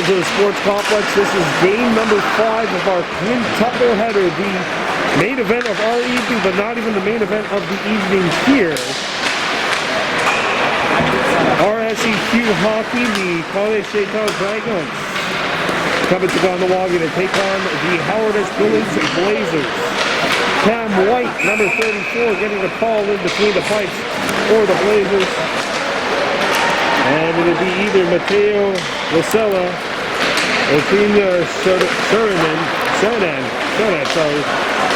of the Sports Complex. This is game number 5 of our quintuple header, the main event of our evening, but not even the main event of the evening here. RSEQ hockey, the College Shaitan Dragons coming to Gondawaga to take on the Howard Billings Blazers. Cam White, number 34, getting the call in between the pipes for the Blazers. And it'll be either Mateo Vasella or Senior Sherman,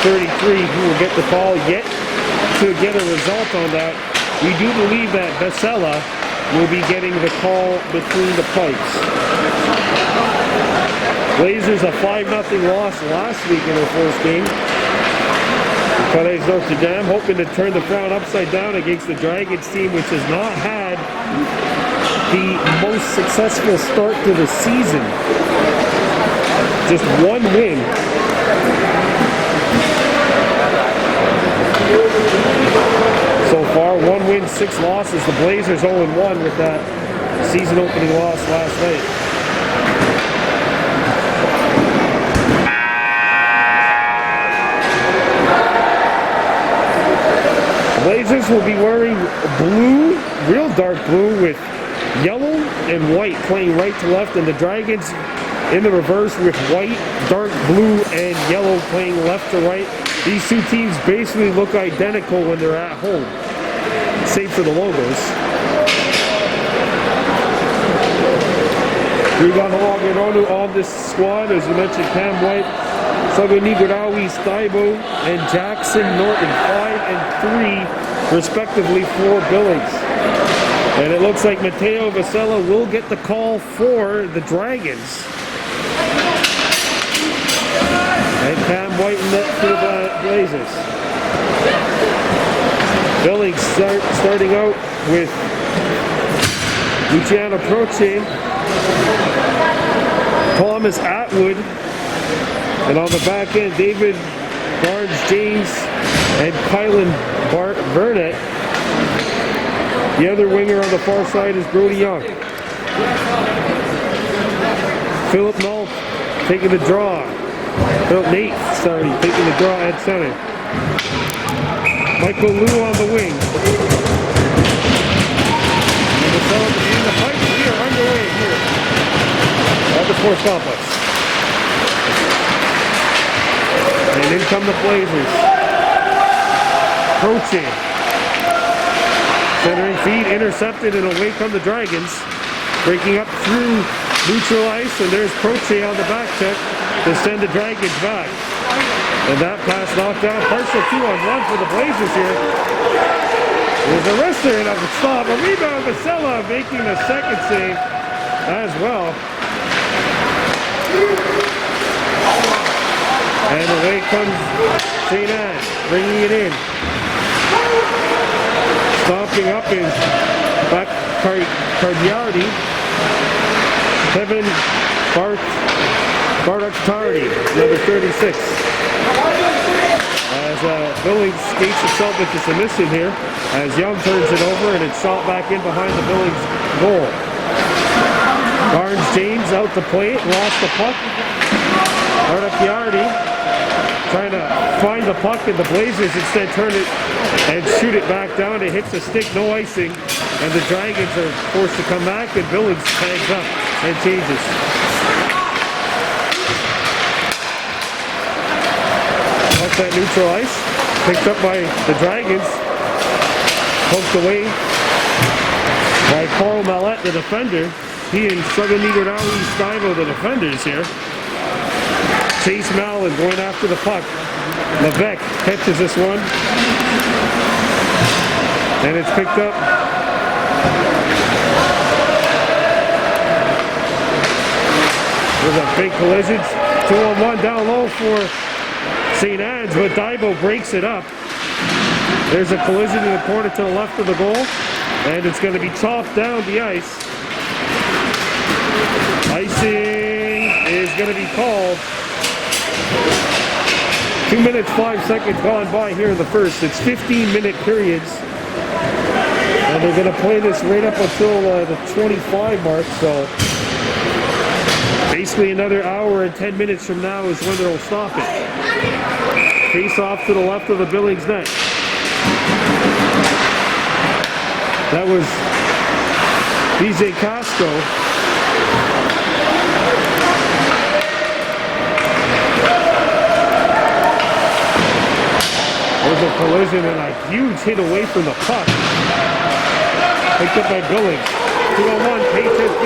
33, who will get the call. Yet to get a result on that, we do believe that Vasella will be getting the call between the pipes. Blazers a 5-0 loss last week in their first game. College Notre Dame hoping to turn the crown upside down against the Dragons team, which has not had the most successful start to the season. Just one win. So far, 1 win, 6 losses. The Blazers 0-1 with that season opening loss last night. The Blazers will be wearing blue, real dark blue with yellow and white playing right to left, and the Dragons in the reverse with white, dark blue, and yellow playing left to right. These two teams basically look identical when they're at home, save for the logos. We got Hawaii on this squad, as you mentioned, Cam White, Saganigurawi, Staibo, and Jackson Norton, 5 and 3 respectively for Billings. And it looks like Mateo Vasella will get the call for the Dragons. And Cam White in net for the Blazers. Billings starting out with Luciano Proce, Thomas Atwood, and on the back end, David Barnes-James and Kylan Burnett. The other winger on the far side is Brody Young. Philip Knoll taking the draw. Nate, taking the draw at center. Michael Liu on the wing. And the fight here underway here at the Sports Complex. And in come the Blazers. Proce. Centering feed intercepted, and away come the Dragons. Breaking up through neutral ice, and there's Proce on the back check to send the Dragons back. And that pass knocked down. Partial 2-on-1 for the Blazers here. There's a wrister and a stop. A rebound, Vasella making the second save as well. And away comes St. Anne, bringing it in. Stomping up is back Cardiardi. Kevin Bartaktardi, number 36. As Billings skates itself into submission here, as Young turns it over and it's shot back in behind the Billings goal. Barnes-James out to play it, lost the puck. Bartaktardi trying to find the puck, and the Blazers instead turn it and shoot it back down. It hits the stick, no icing, and the Dragons are forced to come back, and Billings tags up and changes. Off that neutral ice, picked up by the Dragons, poked away by Carl Mallette, the defender. He and Saganigurawi Staibo, the defenders here. Chase Mallon going after the puck. Levesque catches this one. And it's picked up. There's a big collision. 2-on-1 down low for St. Anne's, but Daibo breaks it up. There's a collision in the corner to the left of the goal. And it's going to be chopped down the ice. Icing is going to be called. 2 minutes, 5 seconds gone by here in the first. It's 15-minute periods. And they're going to play this right up until the 25 mark, so Basically another hour and 10 minutes from now is when they'll stop it. Face off to the left of the Billings net. That was DJ Costco. There's a collision and a huge hit away from the puck. Picked up by Billings. 2-on-1, HSB.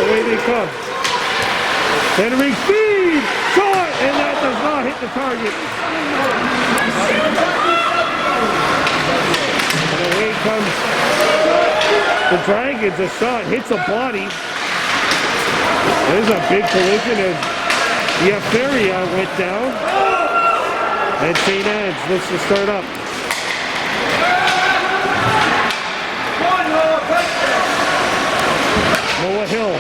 Away they come. Henry feed! Shot! And that does not hit the target. And away comes the Dragons. A shot hits a body. There's a big collision as the Feria went down. And St. Anne's looks to start up. Noah Hill.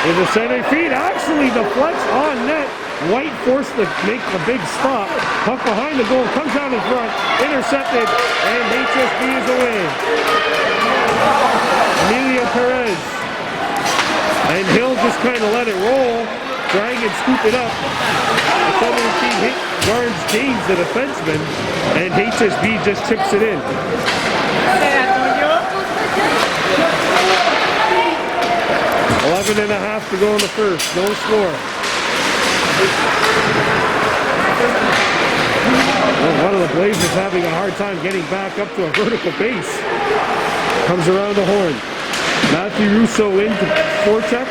With a center feed, actually deflects on net. White forced to make a big stop. Puck behind the goal, comes out in front, intercepted, and HSB is away. Emilio Perez. And Hill just kind of let it roll. Dragons scoop it up. The southern team hit guards James, the defenseman, and HSB just chips it in. 11 and a half to go in the first. No score. Well, one of the Blazers having a hard time getting back up to a vertical base. Comes around the horn. Matthew Russo in to forecheck,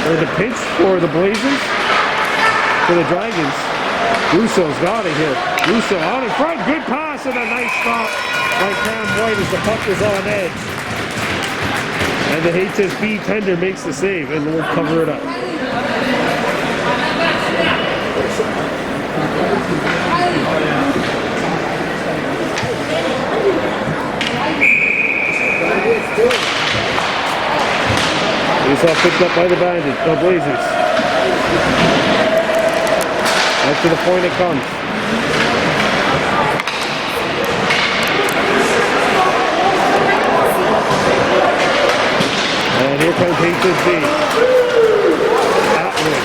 or the pinch for the Blazers. For the Dragons. Russo's got it here. Russo out in front. Good pass and a nice stop by Cam White as the puck is on edge. And the HSB tender makes the save and we'll cover it up. He's all picked up by the Bandits, the Blazers. Up to the point it comes. And here comes HSB. Atwood.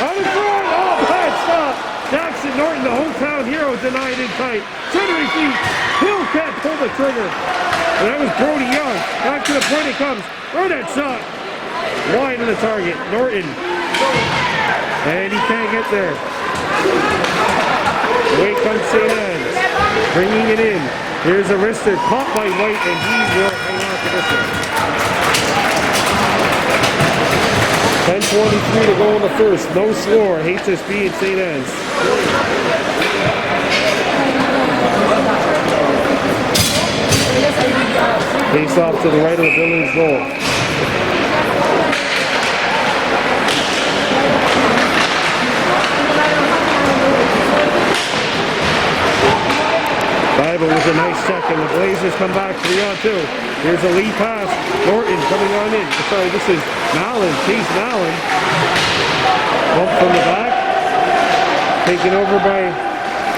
Out in front! Oh, bad stop! Jackson Norton, the hometown hero, denied in tight. Centering feet. Hill can't pull the trigger. And that was Brody Young. Back to the point it comes. Burnett shot. Wide of the target. Norton. And he can't get there. Away comes St. Anne's. Bringing it in. Here's a wrister caught by White, and he will hang on to this one. 10:23 to go in the first. No score. HSB and St. Anne's. Face off to the right of the Billings goal. Bible with a nice check, and the Blazers come back 3-on-2. Here's a lead pass. Norton coming on in. Sorry, this is Mallon. Chase Mallon. Bump from the back. Taken over by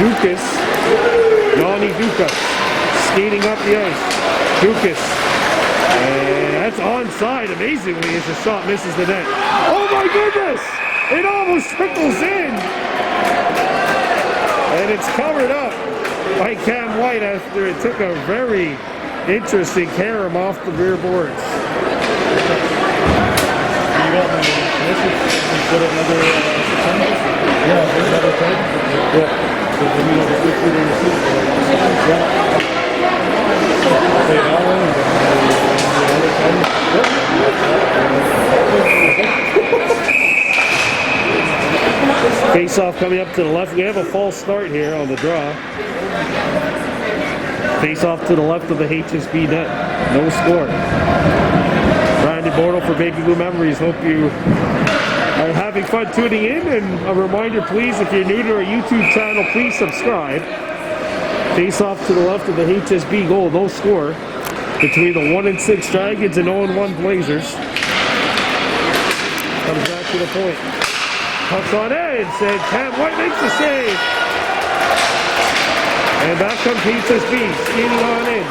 Dukas. Yanni Dukas. Skating up the ice. Dukas. And that's onside, amazingly, as the shot misses the net. Oh my goodness! It almost trickles in! And it's covered up by Cam White after it took a very interesting carom off the rear boards. Face off coming up to the left. We have a false start here on the draw. Face off to the left of the HSB net. No score. Randy Bortle for Baby Blue Memories. Hope you are having fun tuning in. And a reminder, please, if you're new to our YouTube channel, please subscribe. Face off to the left of the HSB goal. No score between the 1-6 Dragons and 0-1 Blazers. Comes back to the point. Puck's on edge, and Cam White makes the save. And back comes HSB, skating on in.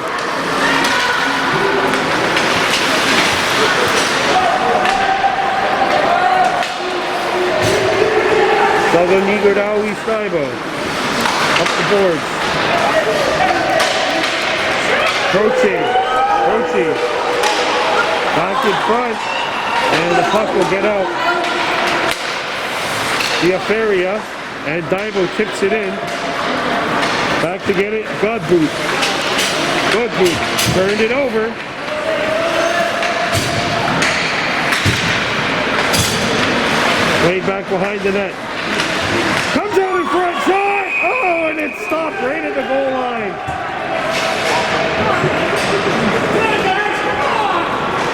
Nigodawi Staibo. Up the boards. Croce. Back in front. And the puck will get out. Diaferia. And Daibo tips it in. Back to get it. Godboot. Turned it over. Way back behind the net. Comes out in front. Shot! Oh, and it stopped right at the goal line.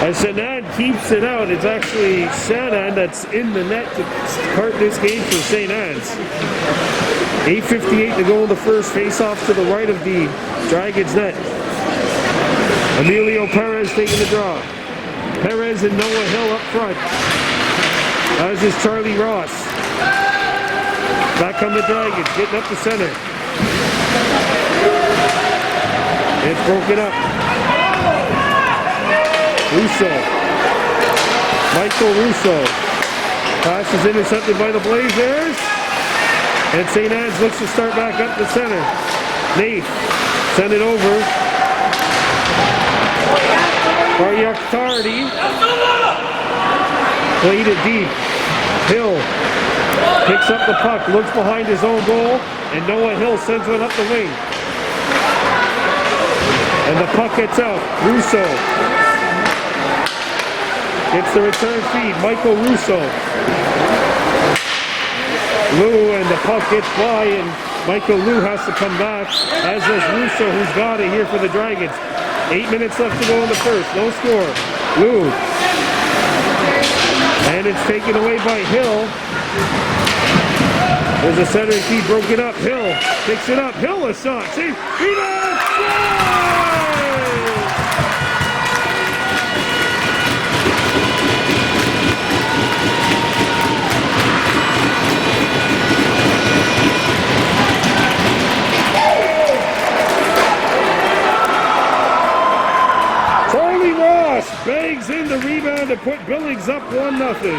As Sanan keeps it out, it's actually Sanan that's in the net to start this game for St. Anne's. 8:58 to go in the first. Face-off to the right of the Dragons net. Emilio Perez taking the draw. Perez and Noah Hill up front. As is Charlie Ross. Back come the Dragons, getting up the center. It's broken up. Michael Russo. Pass is intercepted by the Blazers. And St. Anne's looks to start back up the center. Nate, send it over. Tardy. Played it deep. Hill picks up the puck, looks behind his own goal, and Noah Hill sends one up the wing. And the puck gets out. Russo gets the return feed. Michael Russo. Lou, and the puck gets by, and Michael Lou has to come back, as does Russo, who's got it here for the Dragons. 8 minutes left to go in the first. No score. Lou. And it's taken away by Hill. There's a centering feed broken up. Hill picks it up. Hill a shot. See? Rebound! Charlie Ross bangs in the rebound to put Billings up 1-0.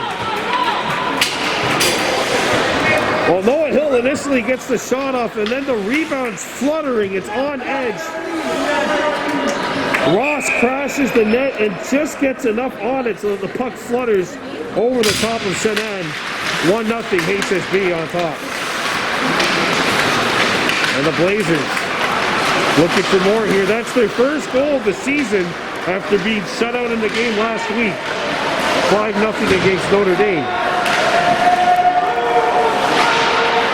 Well, Noah Hill initially gets the shot off, and then the rebound's fluttering. It's on edge. Ross crashes the net and just gets enough on it so that the puck flutters over the top of Sanan. 1-0 HSB on top. And the Blazers looking for more here. That's their first goal of the season after being shut out in the game last week. 5-0 against Notre Dame.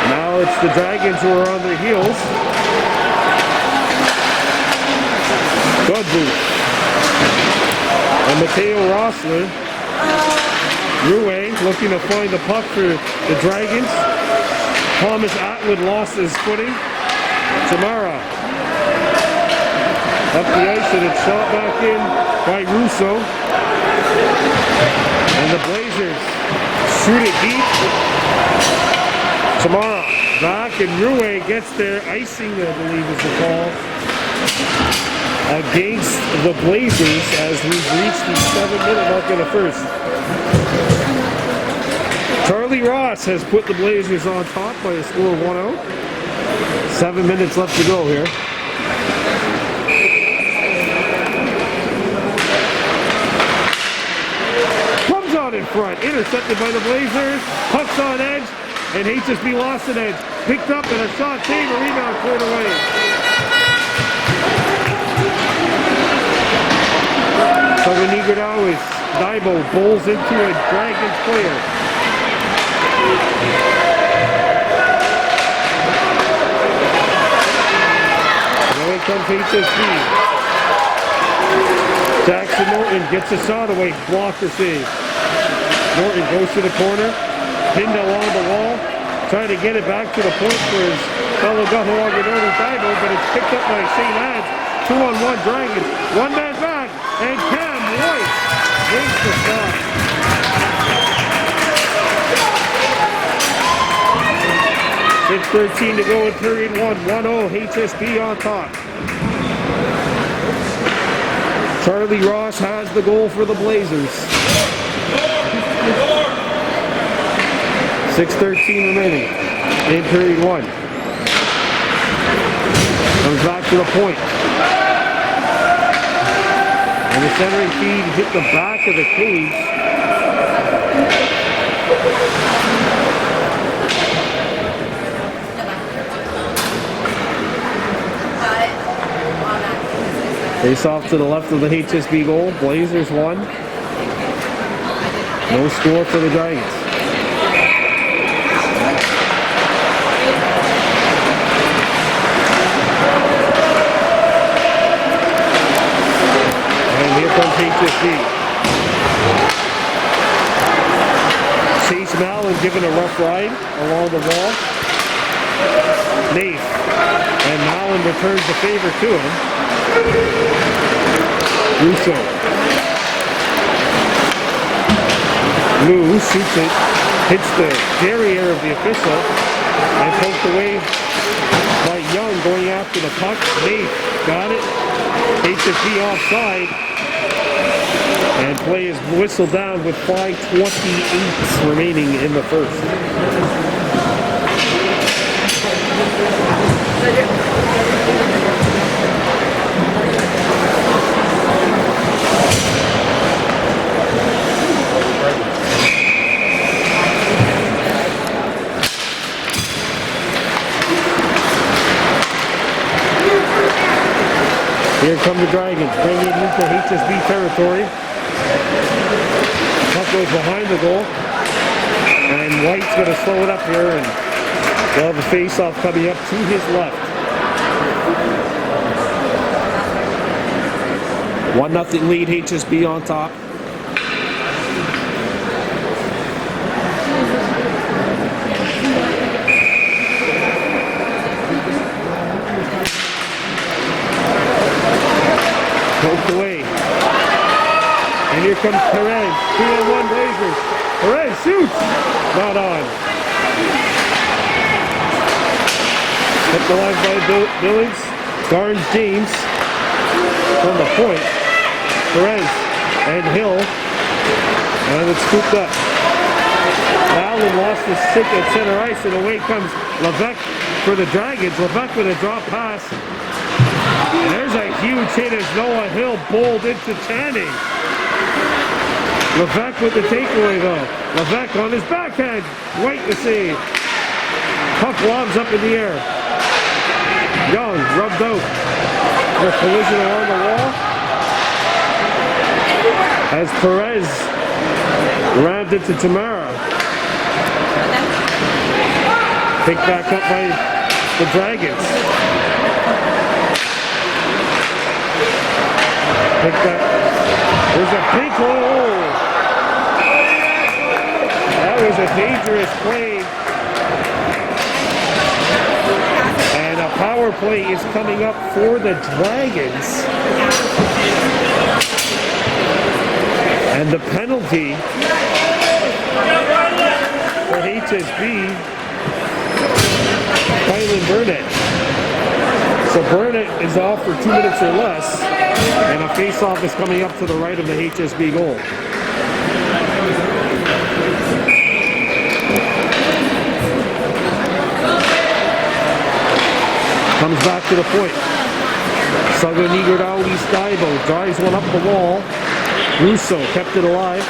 Now it's the Dragons who are on their heels. Godbout. And Mateo Rossler. Rue looking to find the puck for the Dragons. Thomas Atwood lost his footing. Tamara. Up the ice, and it's shot back in by Russo. And the Blazers shoot it deep. Tamara back, and Rue gets there. Icing, I believe is the call, against the Blazers as we've reached the 7-minute mark of the first. Charlie Ross has put the Blazers on top by a score of 1-0. 7 minutes left to go here. Comes out in front, intercepted by the Blazers. Puck's on edge, and HSB lost an edge. Picked up and a shot, save, a rebound, cleared away. Nigodawi Daibo bowls into a Dragons player. Now here comes HSB. Jackson Norton gets a shot away, blocker save. Norton goes to the corner, pinned along the wall, trying to get it back to the point for his fellow Gahawaganori Daibo, but it's picked up by St. Anne's. 2-on-1 Dragons, one man back, and Cam White wins the shot. It's 13 to go in period 1. 1-0 HSB on top. Charlie Ross has the goal for the Blazers. 6:13 remaining. in period 1. Comes back to the point. And the centering feed hit the back of the cage. Face off to the left of the HSB goal. Blazers 1. No score for the Dragons. And here comes HSB. Chase Mallon given a rough ride along the wall. Nath. And Mallon returns the favor to him. Russo. Lou shoots it, hits the derriere of the official, and poked away by Young going after the puck. Nate got it. HSB offside. And play is whistled down with 5:28 remaining in the first. Here come the Dragons, bringing it into HSB territory. Puck goes behind the goal. And White's going to slow it up here, and they'll have a face-off coming up to his left. 1-0 lead, HSB on top. Poked away. And here comes Perez. 2-on-1 Blazers. Perez shoots. Not on. Hit the line by Billings. Garns James from the point. Perez and Hill. And it's scooped up. Allen lost his stick at center ice, and away comes Levesque for the Dragons. Levesque with a drop pass. And there's a huge hit as Noah Hill bowled into Channing. Levesque with the takeaway though. Levesque on his backhand. White to save. Puck lobs up in the air. Young rubbed out. The collision along the wall. As Perez rammed into Tamara. Picked back up by the Dragons. Picked up. There's a big hole. That was a dangerous play. And a power play is coming up for the Dragons. And the penalty for HSB, Kylan Burnett. So Burnett is off for 2 minutes or less, and a face-off is coming up to the right of the HSB goal. Comes back to the point. Saganigadao Staibo drives one up the wall. Russo kept it alive,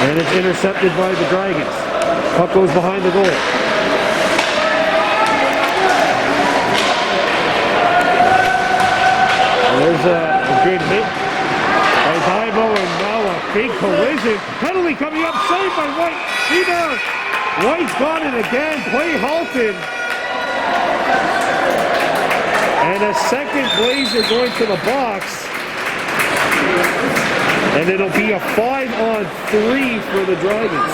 and it's intercepted by the Dragons. Puck goes behind the goal. There's a good hit by Staibo, and now a big collision. Penalty coming up, saved by White. See there, White's got it again. Play halted. And a second Blazer going to the box. And it'll be a 5-on-3 for the Dragons.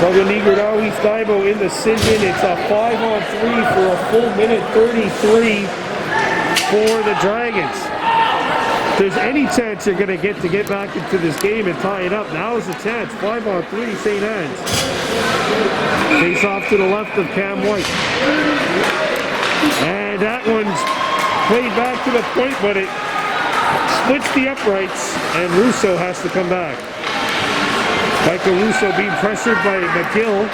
So the Nigradawi Staibo in the sin-in. It's a 5-on-3 for a full minute 33 for the Dragons. If there's any chance you're going to get back into this game and tie it up, now is the chance. 5-on-3, St. Anne's. Face off to the left of Cam White. And that one's played back to the point, but it splits the uprights, and Russo has to come back. Michael Russo being pressured by McGill.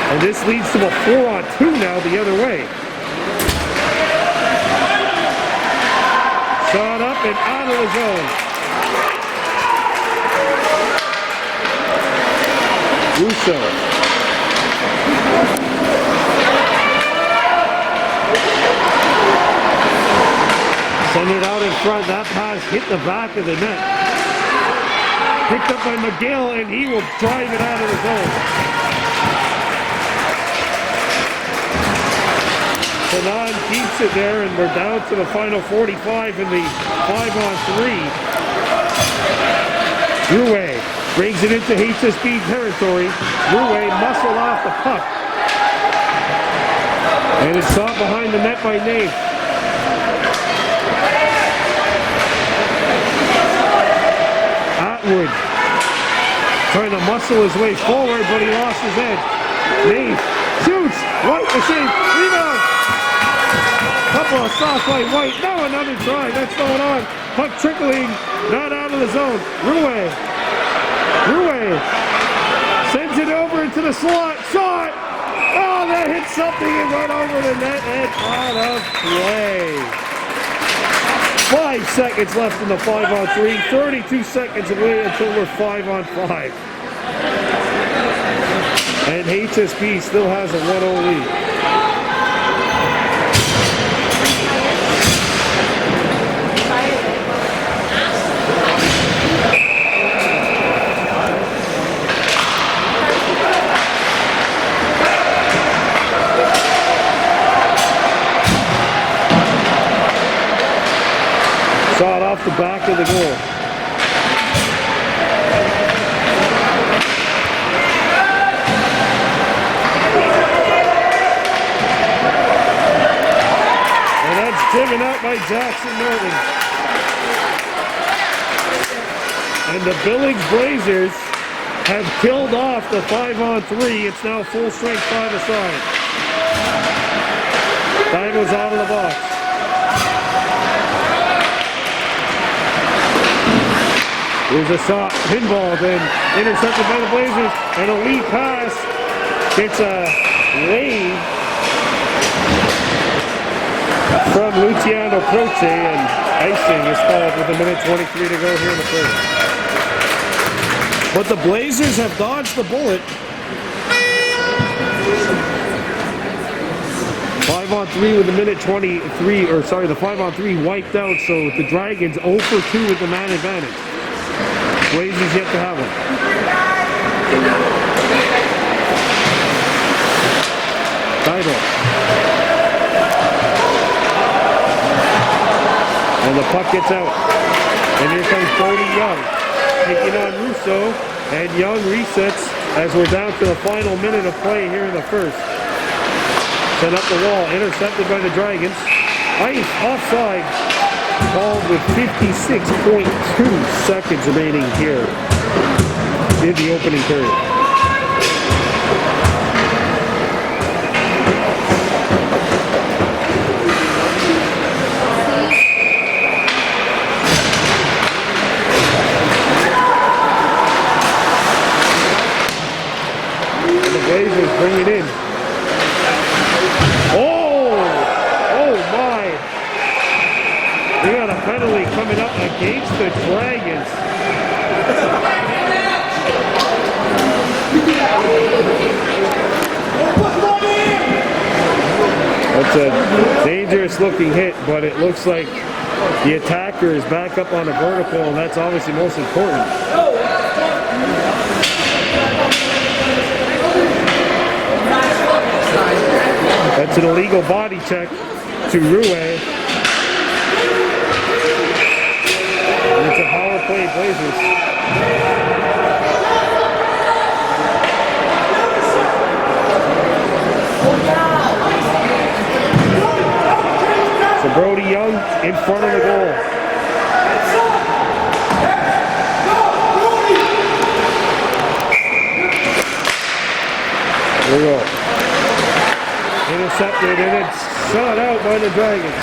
And this leads to a 4-on-2 now the other way. Shot up and out of the zone. Russo. Send it out in front. That pass hit the back of the net. Picked up by McGill, and he will drive it out of the zone. Sanan keeps it there, and we're down to the final 45 in the 5-on-3. Rouet brings it into HSB territory. Rouet muscled off the puck. And it's shot behind the net by Nate. Atwood trying to muscle his way forward, but he lost his edge. Nate shoots. White the save. Rebound. Couple of soft by White. No, another try. That's going on. Puck trickling. Not out of the zone. Rouet sends it over into the slot. Shot. Oh, that hit something and went over the net and out of play. 5 seconds left in the 5-on-3. 32 seconds away until we're 5-on-5. And HSB still has a 1-0 lead. Shot off the back of the goal. And that's driven out by Jackson Norton. And the Billings Blazers have killed off the 5-on-3. It's now full strength 5-a-side. Diamond's out of the box. There's a shot, pinballed and intercepted by the Blazers. An elite pass. It's a wave from Luciano Croce, and icing is called with 1:23 to go here in the first. But the Blazers have dodged the bullet. 5-on-3 with 1:23, or sorry, the 5-on-3 wiped out, so the Dragons 0 for 2 with the man advantage. Blazers yet to have one. Title. And the puck gets out. And here comes Brody Young. Taking on Russo. And Young resets as we're down to the final minute of play here in the first. Sent up the wall. Intercepted by the Dragons. Ice offside. Called with 56.2 seconds remaining here in the opening period. And the Blazers bring it in. We got a penalty coming up against the Dragons. That's a dangerous looking hit, but it looks like the attacker is back up on a vertical, and that's obviously most important. That's an illegal body check to Rouet. It's a power play, Blazers. So Brody Young in front of the goal. There we go. Intercepted, and it's shot out by the Dragons.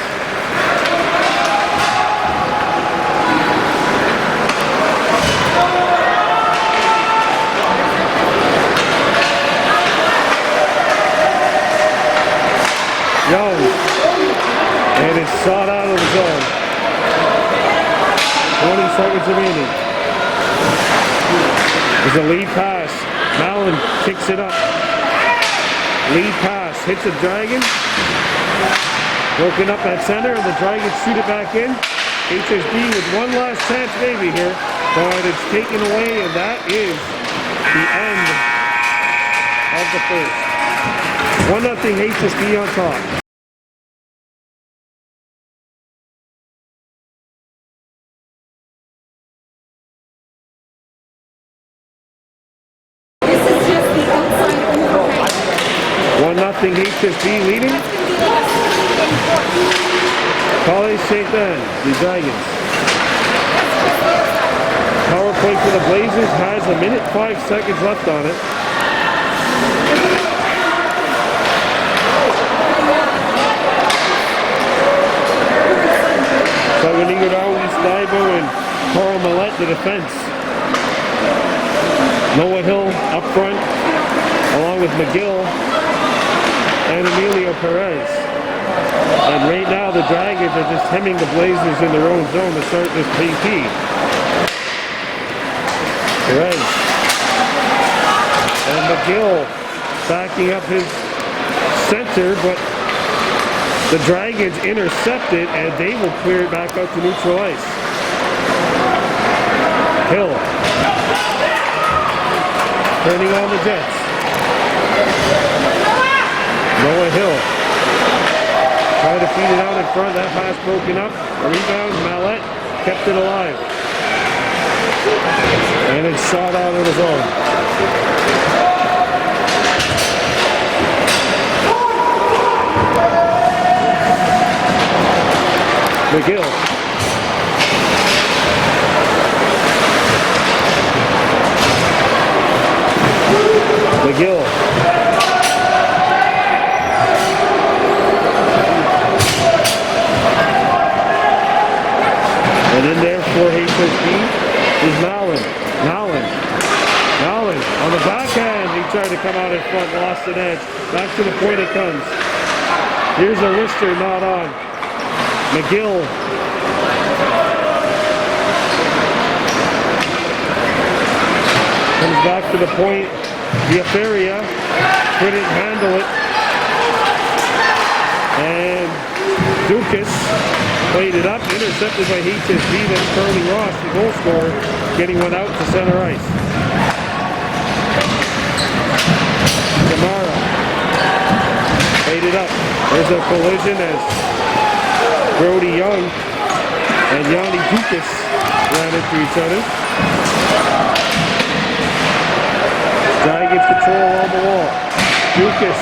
seconds remaining. There's a lead pass. Mallon kicks it up. Lead pass. Hits a Dragon. Broken up at center, and the Dragons shoot it back in. HSB with one last chance maybe here, but it's taken away, and that is the end of the first. 1-0 HSB on top. Nothing HSB leading. College St. Anne, the Dragons. Power play for the Blazers has 1 minute 5 seconds left on it. Saganigarao, Staibo, and Carl Millette the defense. Noah Hill up front, along with McGill and Emilio Perez. And right now the Dragons are just hemming the Blazers in their own zone to start this PP. Perez and McGill backing up his center, but the Dragons intercept it and they will clear it back out to neutral ice. Hill turning on the Jets. Noah Hill tried to feed it out in front. That pass broken up. A rebound. Mallette kept it alive. And it's shot out of the zone. McGill. McGill. And in there for HSB is Mallon. Mallon on the backhand. He tried to come out in front, lost an edge. Back to the point it comes. Here's a wrister, not on. McGill. Comes back to the point. Diaferia couldn't handle it. And Dukas played it up, intercepted by HSB. That's Curly Ross, the goal scorer, getting one out to center ice. Kamara played it up. There's a collision as Brody Young and Yanni Dukas ran into each other. Dragons control on the wall. Dukas,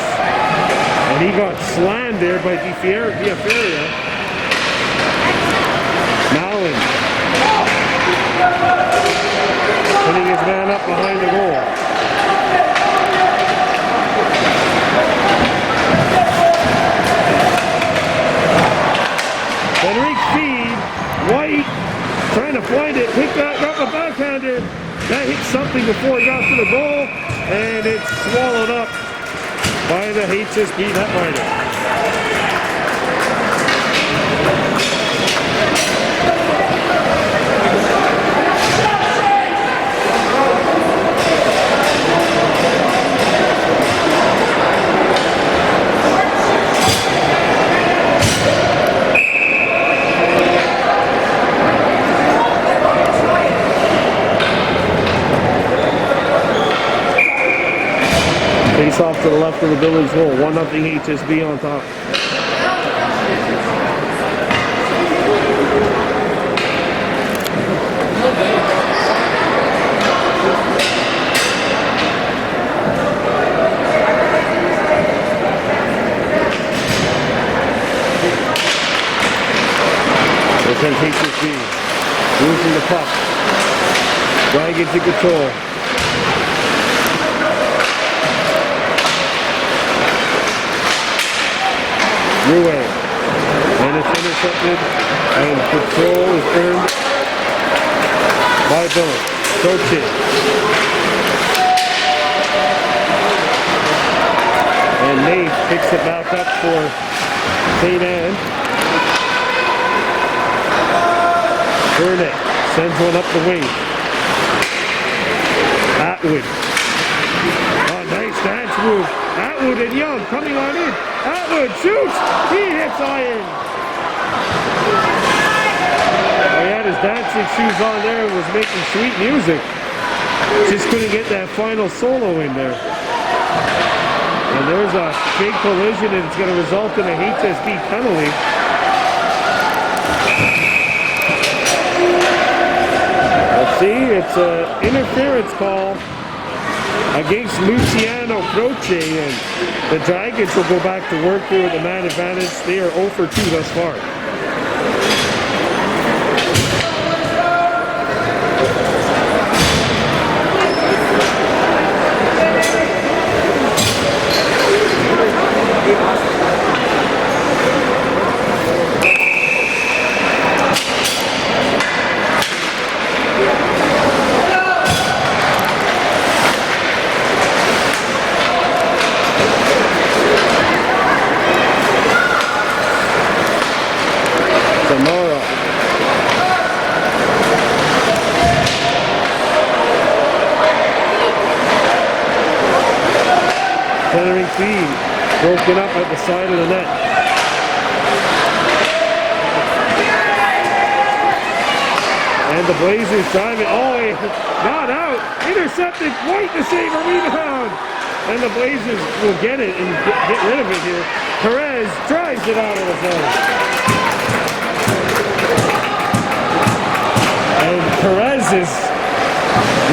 and he got slammed there by Diaferia. Mallon putting his man up behind the goal. Henrique feed. White trying to find it. Pick that up a backhander. That hit something before he got to the goal, and it's swallowed up by the HSB netminder. Face off to the left of the Billings goal. 1-0 HSB on top. Here comes HSB. Losing the puck. Dragons in control. Rue, and it's intercepted, and control is earned by Billings. Coach and Nate picks it back up for St. Anne. Burnett Sends one up the wing. Atwood. Oh, nice dance move. Atwood and Young coming on in. Atwood shoots. He hits iron. He had his dancing shoes on there and was making sweet music. Just couldn't get that final solo in there. And there's a big collision, and it's going to result in a HSB penalty. Let's see, it's an interference call against Luciano Croce, and the Dragons will go back to work here with the man advantage. They are 0 for 2 thus far. Centering feed broken up at the side of the net. And the Blazers drive it. Oh, not out. Intercepted. White to save a rebound. And the Blazers will get it and get rid of it here. Perez drives it out of the zone. And Perez is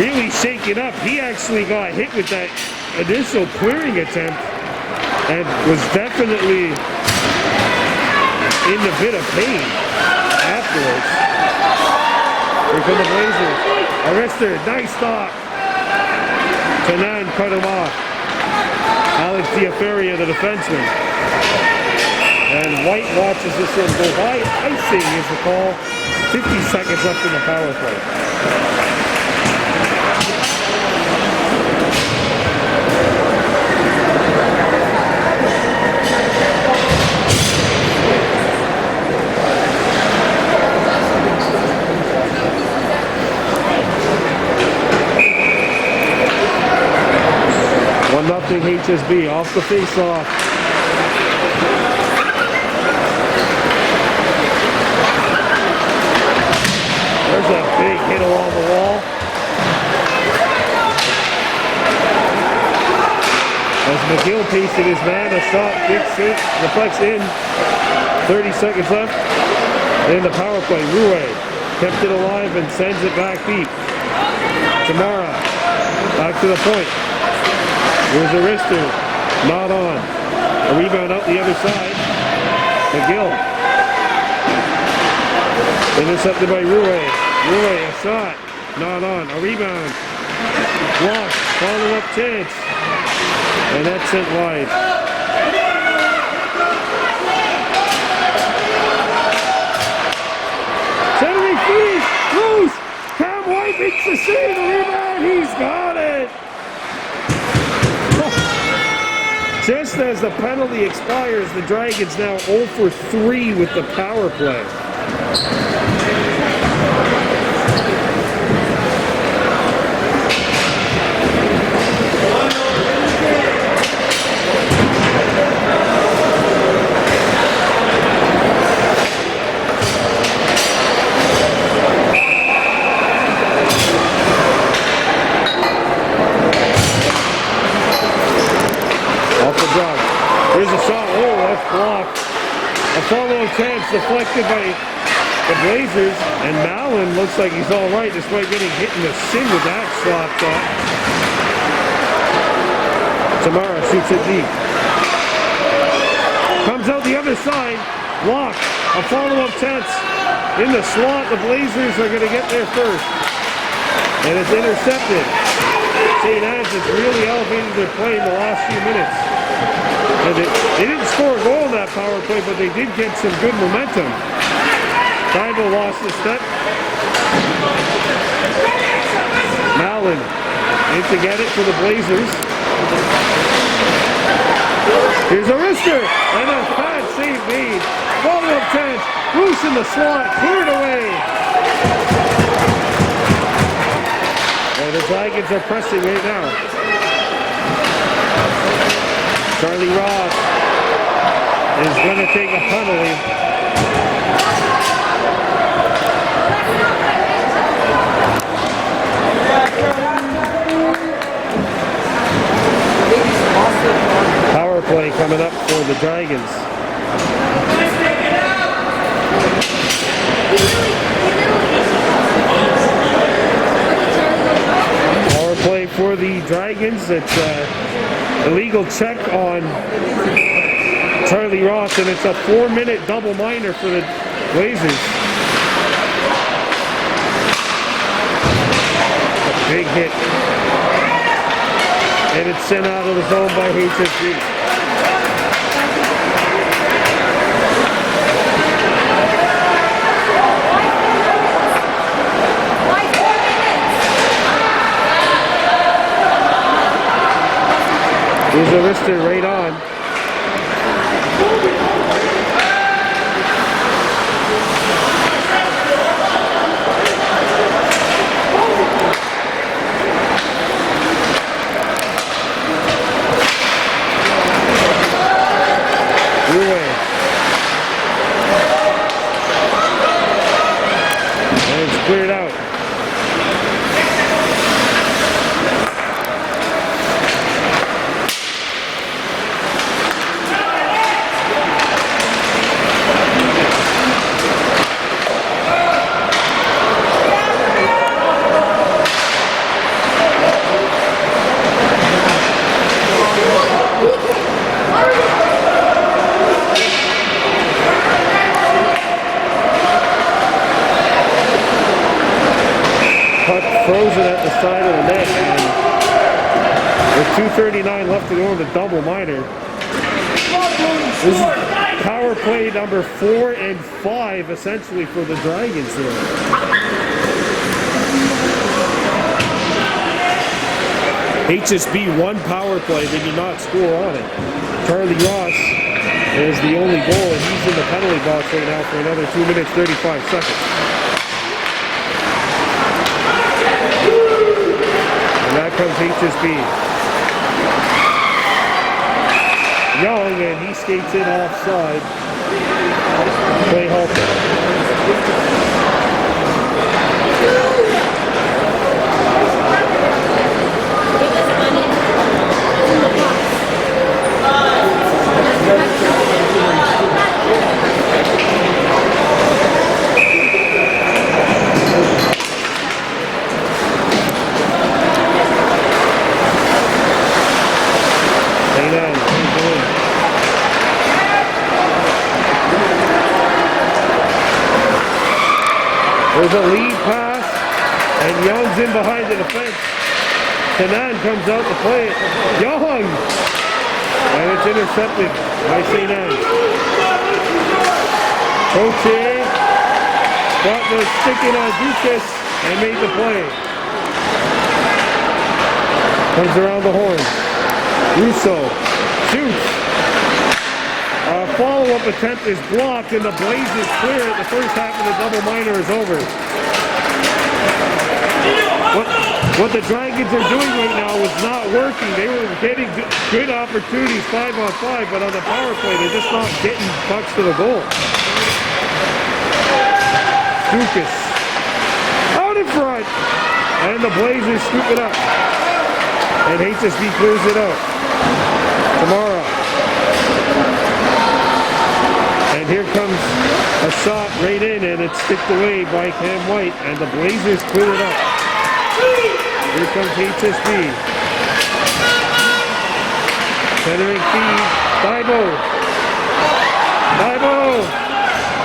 really shaken up. He actually got hit with that initial clearing attempt and was definitely in a bit of pain afterwards. Here come the Blazers. Arister, nice stop. Tanan cut him off. Alex Diaferia, the defenseman. And White watches this one go by. Icing is the call. 50 seconds left in the power play. Nothing HSB off the face-off. There's a big hit along the wall. As McGill pasted his man, a shot, big sit, deflects in. 30 seconds left. In the power play, Rue kept it alive and sends it back deep. Tamara, back to the point. Here's Arister, not on. A rebound out the other side. McGill. Intercepted by Rue. Rue, a shot, not on. A rebound. Blocked, follow-up chance. And that's sent wide. Centering feed, loose. Cam White makes the save, the rebound, he's got it. Just as the penalty expires, the Dragons now 0 for 3 with the power play. Here's a shot. Oh, that's blocked. A follow-up chance deflected by the Blazers. And Mallon looks like he's all right despite getting hit in the shin with that slot shot. Tamara shoots it deep. Comes out the other side. Blocked. A follow-up chance in the slot. The Blazers are going to get there first. And it's intercepted. St. Anne's has really elevated their play in the last few minutes. And they didn't score a goal in that power play, but they did get some good momentum. Bible lost a step. Mallon in to get it for the Blazers. Here's Arister, and a bad save made. Follow-up chance, loose in the slot, cleared away. The Dragons are pressing right now. Charlie Ross is going to take a penalty. Power play coming up for the Dragons. Power play for the Dragons. It's illegal check on Charlie Ross, and it's a 4-minute double minor for the Blazers. A big hit. And it's sent out of the zone by HSG. Here's a wrister right on. And it's cleared out. Frozen at the side of the net, and with 2:39 left to go in the double minor. This is power play number 4 and 5 essentially for the Dragons here. HSB won power play, they did not score on it. Charlie Ross is the only goal, and he's in the penalty box right now for another 2 minutes 35 seconds. That comes HSB. Young, and he skates in offside. Play halted. There's a lead pass, and Young's in behind the defense. Tanan comes out to play it. Young! And it's intercepted by St. Anne's. Coche got the stick in on Dukas and made the play. Comes around the horn. Russo shoots. A follow-up attempt is blocked, and the Blazers clear it. The first half of the double minor is over. What the Dragons are doing right now is not working. They were getting good opportunities 5-on-5, but on the power play, they're just not getting pucks to the goal. Dukas out in front, and the Blazers scoop it up. And HSB clears it out. Tomorrow. And here comes a shot right in, and it's sticked away by Cam White, and the Blazers clear it up. Here comes HSB. Centering feed, Thibault.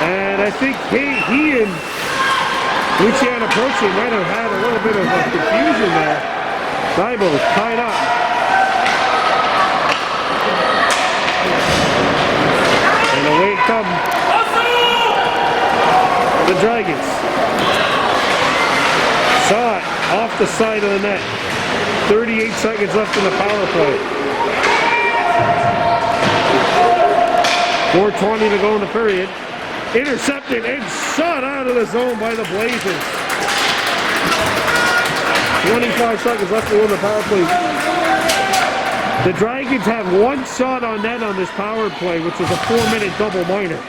And I think he and Luciano Proce might have had a little bit of a confusion there. Thibault tied up. And away come the Dragons. Shot off the side of the net. 38 seconds left in the power play. 4:20 to go in the period. Intercepted and shot out of the zone by the Blazers. 25 seconds left to win the power play. The Dragons have one shot on net on this power play, which is a 4-minute double minor.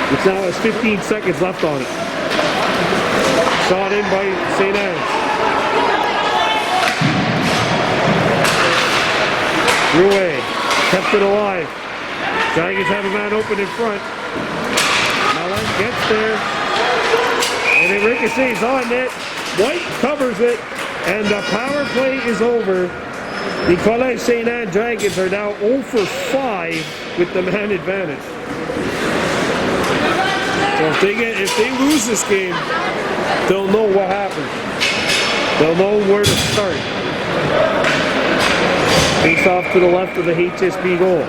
Which now has 15 seconds left on it. Shot in by St. Anne's. Rouet kept it alive. Dragons have a man open in front. Malin gets there. And it ricochets on net. White covers it. And the power play is over. The College St. Anne Dragons are now 0 for 5 with the man advantage. So if they lose this game, they'll know what happened. They'll know where to start. Face off to the left of the HSB goal.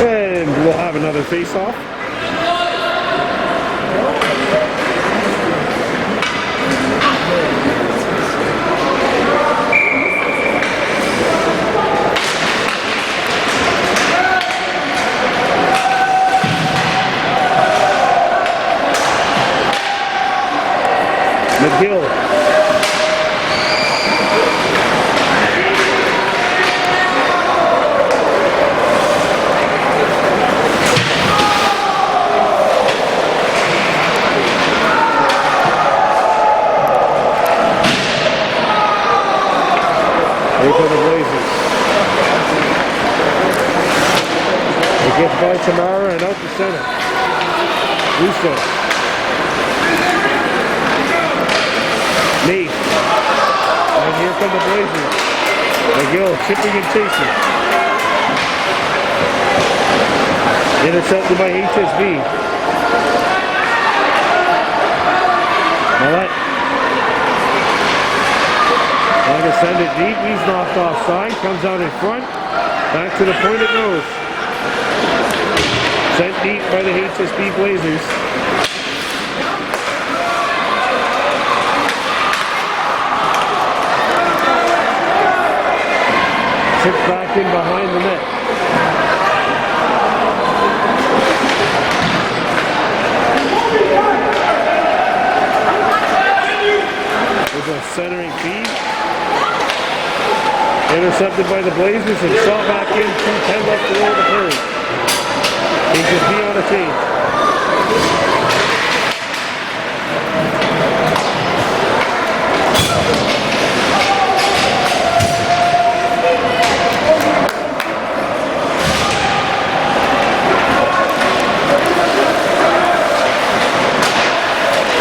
And we'll have another face off. McGill. Here come the Blazers. It gets by Tamara and out the center. Russo. Lee. And here come the Blazers. McGill chipping and chasing. Intercepted by HSB. Millette. Trying to send it deep. He's knocked offside. Comes out in front. Back to the point it goes. Sent deep by the HSB Blazers. Tipped back in behind the net. There's a centering feed. Intercepted by the Blazers and shot back in. 2:10 left to roll the third. HSB on a change.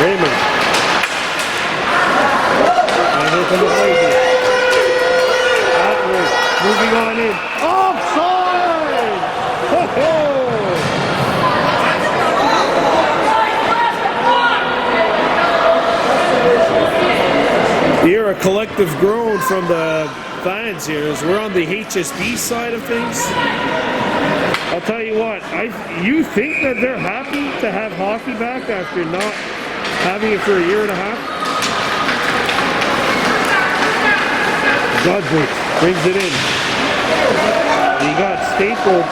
Raymond. And here come the Blazers. Atwood moving on in. Offside! Ho-ho! Here a collective groan from the fans here as we're on the HSB side of things. I'll tell you what, you think that they're happy to have hockey back after not having it for a year and a half? Godfrey brings it in. He got stapled.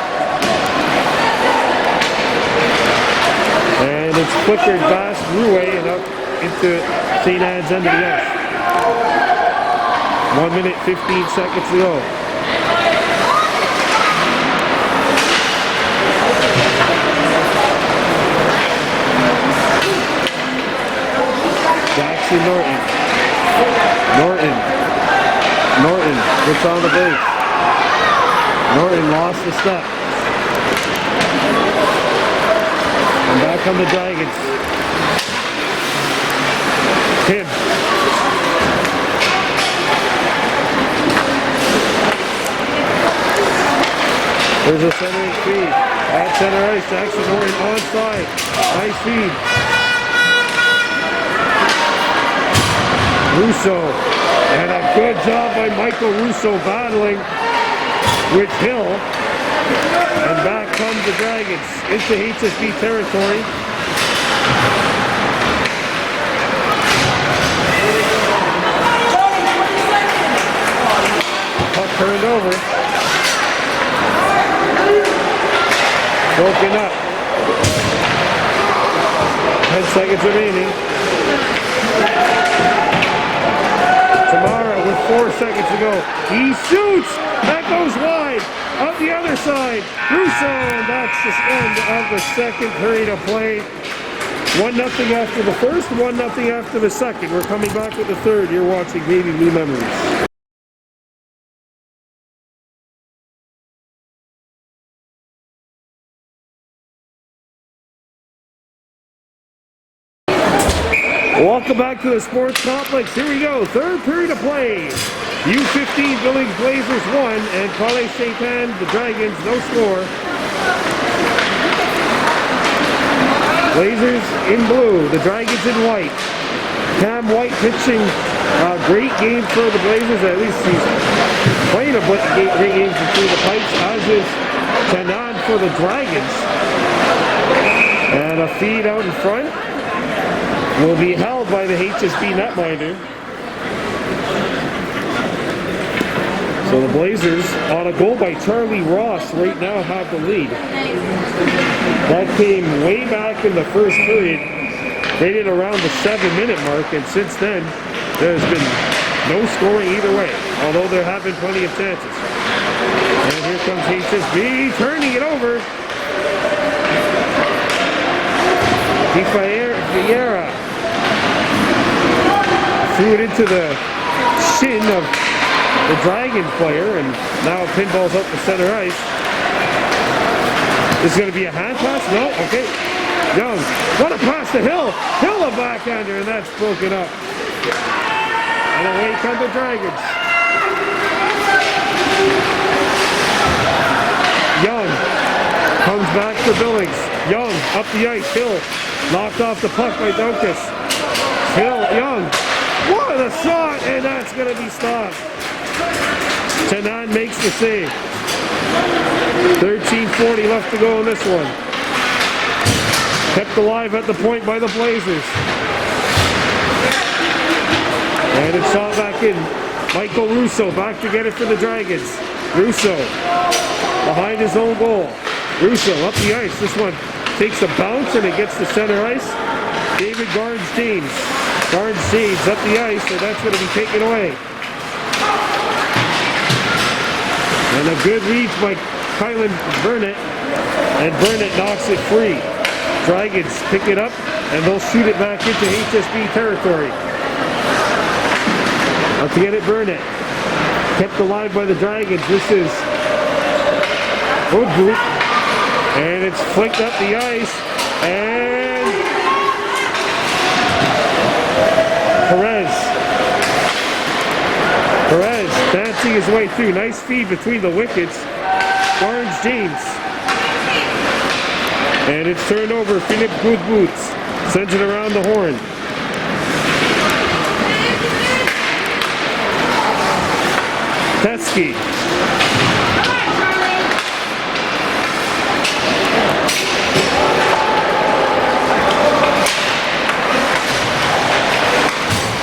And it's flickered past Rouet and up into St. Anne's end of the ice. 1 minute, 15 seconds to go. Jackson Norton gets on the base. Norton lost the step. And back on the Dragons. Tim. There's a centering feed. At center ice, Jackson Norton onside. Nice feed. Russo. And a good job by Michael Russo battling with Hill. And back comes the Dragons into HSB territory. Puck turned over. broken up. 10 seconds remaining. Tamara with 4 seconds to go. He shoots. That goes wide. Up the other side. Russo. And that's the end of the second period of play. 1-0 after the first, 1-0 after the second. We're coming back with the third. You're watching Baby Blue Memories. Welcome back to the sports complex. Here we go. Third period of play. U15 Billings Blazers 1 and College St. Anne, the Dragons, no score. Blazers in blue, the Dragons in white. Cam White pitching a great game for the Blazers. At least he's playing a great game between the pipes, as is Tanan for the Dragons. And a feed out in front will be held by the HSB netminder. So the Blazers, on a goal by Charlie Ross, right now have the lead. That came way back in the first period, right at around the 7-minute mark, and since then, there's been no scoring either way, although there have been plenty of chances. And here comes HSB, turning it over. Vieira threw it into the shin of the Dragon player, and now pinballs up the center ice. This is going to be a hand pass? No? Okay. Young. What a pass to Hill. Hill a backhander, and that's broken up. And away come the Dragons. Young comes back to Billings. Young up the ice. Hill knocked off the puck by Dunkus. Hill, Young. What a shot, and that's going to be stopped. Tanan makes the save. 13:40 left to go in this one. Kept alive at the point by the Blazers. And it's shot back in. Michael Russo back to get it for the Dragons. Russo behind his own goal. Russo up the ice. This one takes a bounce and it gets to center ice. David Garnes-James. Garnes-James up the ice, and that's going to be taken away. And a good reach by Kylan Burnett, and Burnett knocks it free. Dragons pick it up, and they'll shoot it back into HSB territory. Up to get it, Burnett. Kept alive by the Dragons. This is Woodboot, and it's flicked up the ice, and Perez dancing his way through. Nice feed between the wickets. Garnes-James. And it's turned over. Philip Goodboots sends it around the horn. Teskey.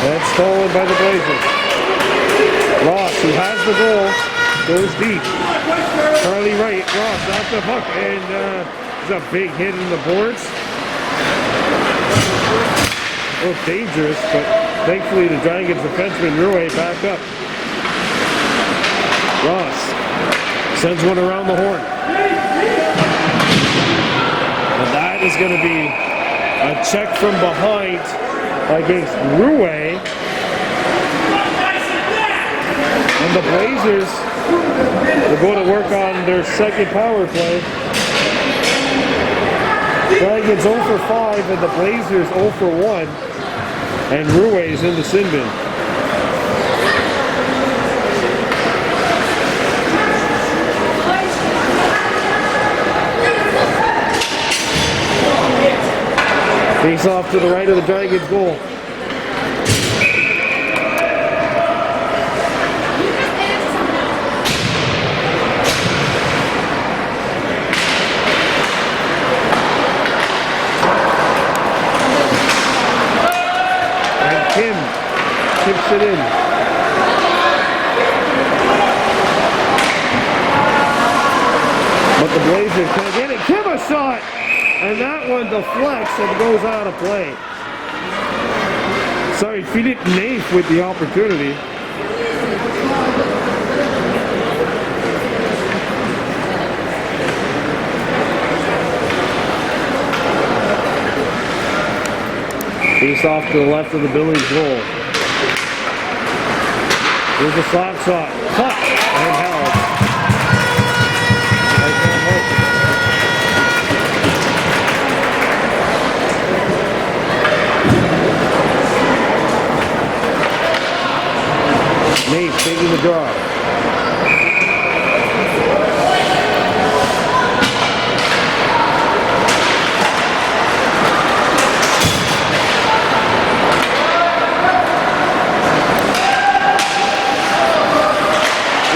That's stolen by the Blazers. Ross, who has the goal, goes deep. Charlie Wright, Ross off the puck, and there's a big hit in the boards. A little dangerous, but thankfully the Dragons defenseman Rue back up. Ross sends one around the horn. And that is going to be a check from behind against Rue. And the Blazers will go to work on their second power play. Dragons 0 for 5 and the Blazers 0 for 1. And Rue is in the sin bin. Face off to the right of the Dragons goal. Kim tips it in. But the Blazers can't get it. Kim, a shot, and that one deflects and goes out of play. Sorry, Philippe Naif with the opportunity. Face off to the left of the Billings goal. Here's a slap shot. Cut and held. Nate taking the draw.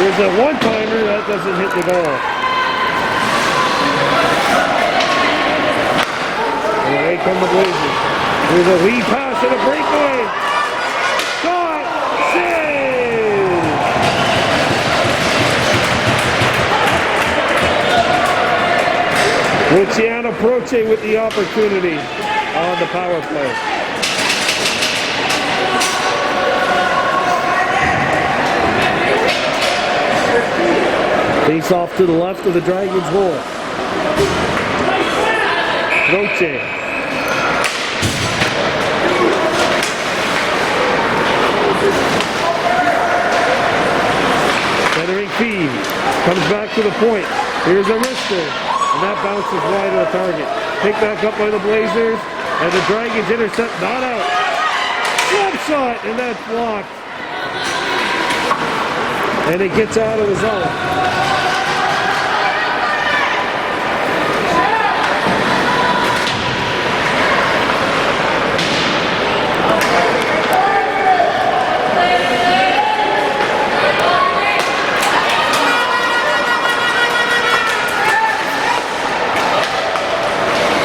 There's a one-timer that doesn't hit the goal. And away come the Blazers. There's a lead pass and a breakaway. Shot! Save! Luciano Proce with the opportunity on the power play. Face off to the left of the Dragons' goal. Roche. Centering feed. Comes back to the point. Here's a wrister. And that bounces wide of the target. Picked back up by the Blazers. And the Dragons intercept. Not out. Slap shot. And that's blocked. And it gets out of the zone.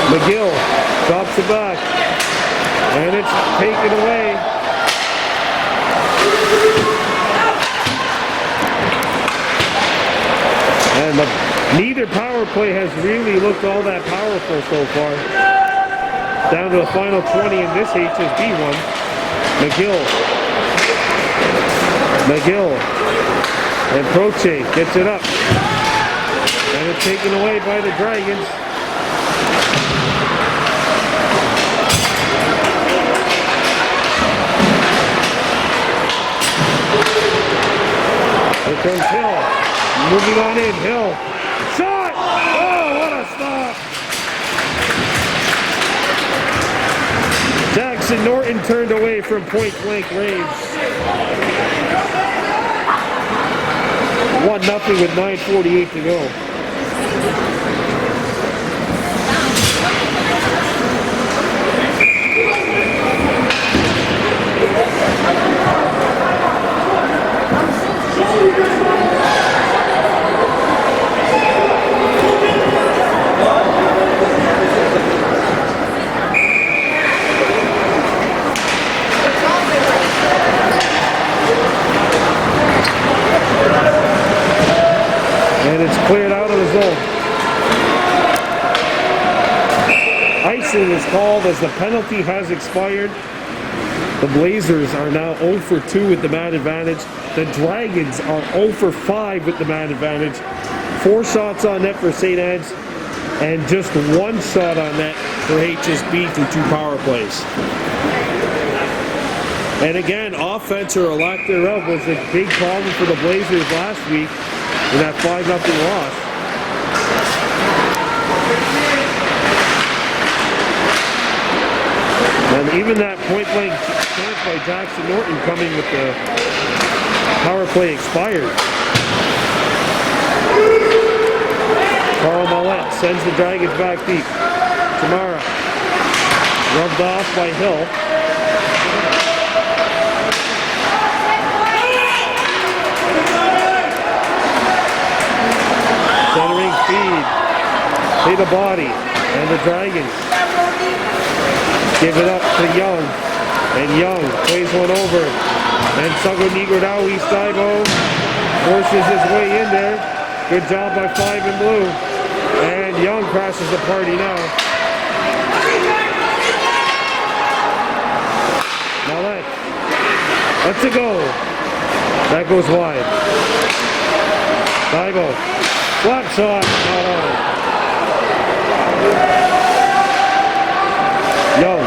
McGill drops it back, and it's taken away. And neither power play has really looked all that powerful so far. Down to the final 20 in this HSB one. McGill. And Proce gets it up. And it's taken away by the Dragons. Here comes Hill. Moving on in. Hill. Shot! Oh, what a stop! Jackson Norton turned away from point-blank range. 1-0 with 9:48 to go. And it's cleared out of the zone. Icing is called as the penalty has expired. The Blazers are now 0 for 2 with the man advantage. The Dragons are 0 for 5 with the man advantage. 4 shots on net for St. Anne's and just 1 shot on net for HSB through 2 power plays. And again, offense or a lack thereof was a big problem for the Blazers last week in that 5-0 loss. And even that point-blank chance by Jackson Norton coming with the power play expired. Carl Mollett sends the Dragons back deep. Tamara rubbed off by Hill. Centering feed. Hit a body. And the Dragons give it up to Young. And Young plays one over. And Sago Nigodawi Staibo forces his way in there. Good job by 5 in blue. And And Young crashes the party now. Now let's it go. That goes wide. Divo. Slap shot. Not on. Young.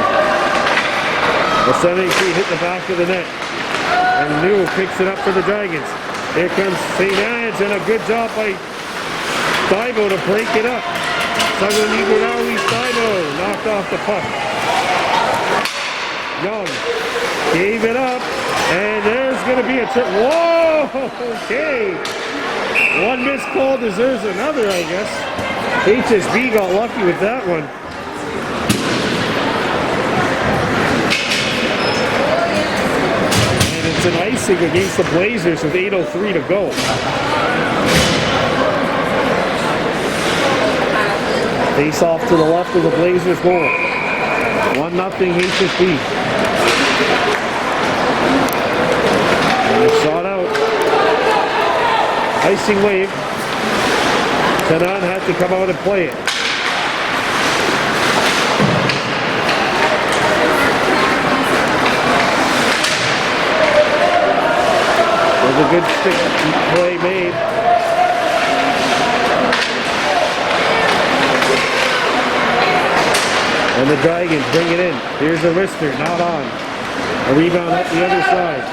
The 73 hit the back of the net. And New picks it up for the Dragons. Here comes St. Anne's, and a good job by Divo to break it up. Southern Iguodala's Divo knocked off the puck. Young gave it up, and there's going to be a trip. Whoa! Okay. One missed call deserves another, I guess. HSB got lucky with that one. And it's an icing against the Blazers with 8:03 to go. Face off to the left of the Blazers goal. 1-0 HSB. And it's shot out. Icing wave. Tanan had to come out and play it. There's a good stick play made. And the Dragons bring it in. Here's a wrister, not on. A rebound up the other side.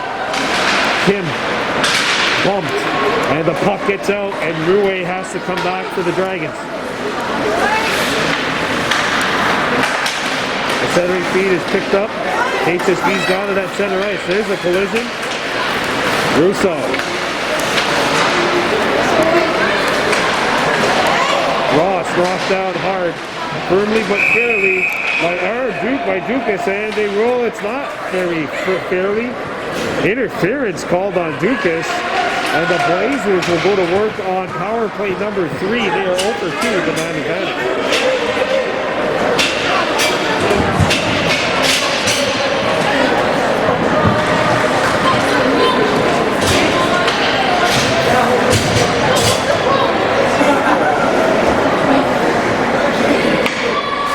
Kim bumped, and the puck gets out, and Rue has to come back for the Dragons. The centering feed is picked up. HSB's got it at center ice. There's a collision. Russo. Ross knocked down hard. Firmly but fairly by Dukas, and they roll. It's not very fairly. Interference called on Dukas, and the Blazers will go to work on power play number 3. They are 0 for 2 with the man advantage.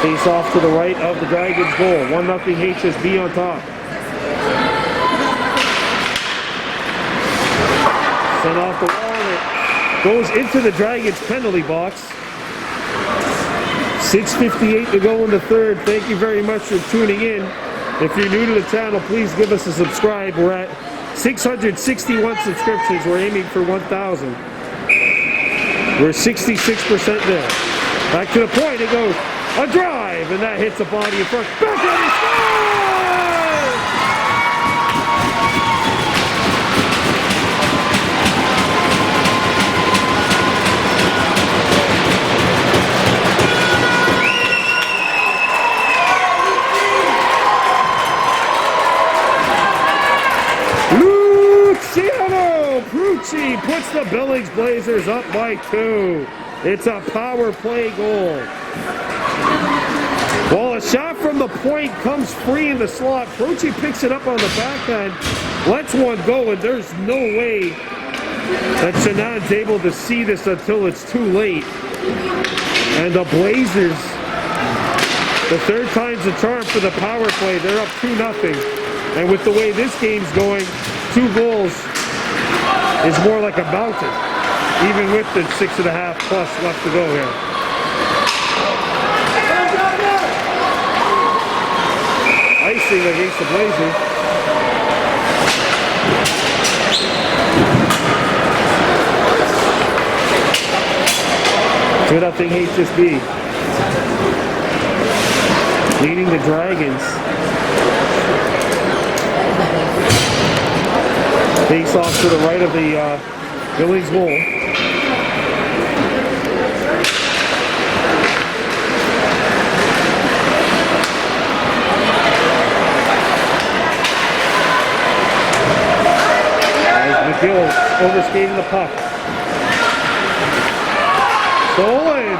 Face off to the right of the Dragons goal. 1-0 HSB on top. Sent off the wall. It goes into the Dragons penalty box. 6:58 to go in the third. Thank you very much for tuning in. If you're new to the channel, please give us a subscribe. We're at 661 subscriptions. We're aiming for 1,000. We're 66% there. Back to the point. It goes. A drive, and that hits the body in front. Back on the Luciano Prucci puts the Billings Blazers up by 2. It's a power play goal. Well, a shot from the point comes free in the slot. Prucci picks it up on the backhand, lets one go, and there's no way that Shanon's able to see this until it's too late. And the Blazers, the third time's the charm for the power play. They're up 2-0. And with the way this game's going, 2 goals is more like a mountain, even with the 6.5 plus left to go here. Icing against the Blazers. Good up thing HSB. Leading the Dragons. Face off to the right of the Billings goal. McGill overskating the puck. Stolen!